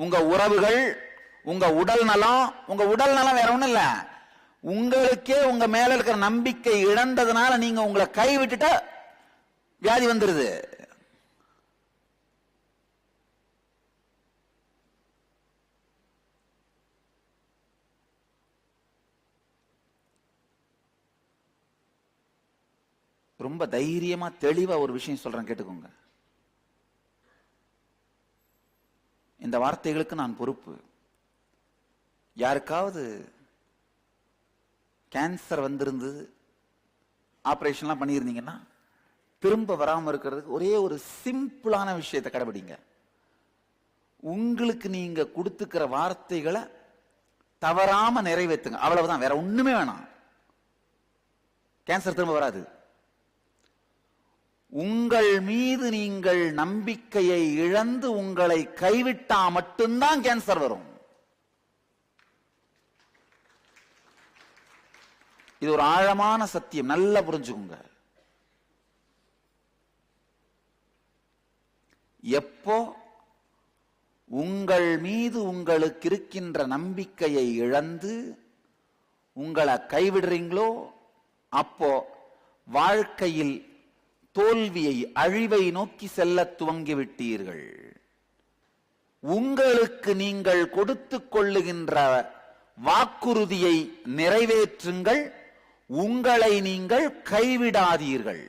உங்க உறவுகள், உங்க உடல் நலம். உங்க உடல் நலம் வேற ஒண்ணும் இல்ல, உங்களுக்கே உங்க மேல இருக்கிற நம்பிக்கை இழந்ததுனால நீங்க உங்களை கைவிட்டுட்ட வியாதி வந்துருது. ரொம்ப தைரியமா தெளிவா ஒரு விஷயம் சொல்றேன், கேட்டுக்கோங்க. இந்த வார்த்தைகளுக்கு நான் பொறுப்பு. யாருக்காவது கேன்சர் வந்திருந்து ஆபரேஷன்லாம் பண்ணியிருந்தீங்கன்னா திரும்ப வராம இருக்கிறதுக்கு ஒரே ஒரு சிம்பிளான விஷயத்தை கடைபிடிங்க. உங்களுக்கு நீங்க கொடுத்துக்கிற வார்த்தைகளை தவறாம நிறைவேற்றுங்க, அவ்வளவுதான். வேற ஒண்ணுமே வேணாம். கேன்சர் திரும்ப வராது. உங்கள் மீது நீங்கள் நம்பிக்கையை இழந்து உங்களை கைவிட்டா மட்டும்தான் கேன்சர் வரும். இது ஒரு ஆழமான சத்தியம், நல்லா புரிஞ்சுக்கோங்க. எப்போ உங்கள் மீது உங்களுக்கு இருக்கின்ற நம்பிக்கையை இழந்து உங்களை கைவிடுறீங்களோ அப்போ வாழ்க்கையில் தோல்வியை, அழிவை நோக்கி செல்ல துவங்கிவிட்டீர்கள். உங்களுக்கு நீங்கள் கொடுத்துக் கொள்ளுகின்ற வாக்குறுதியை நிறைவேற்றுங்கள். உங்களை நீங்கள் கைவிடாதீர்கள்.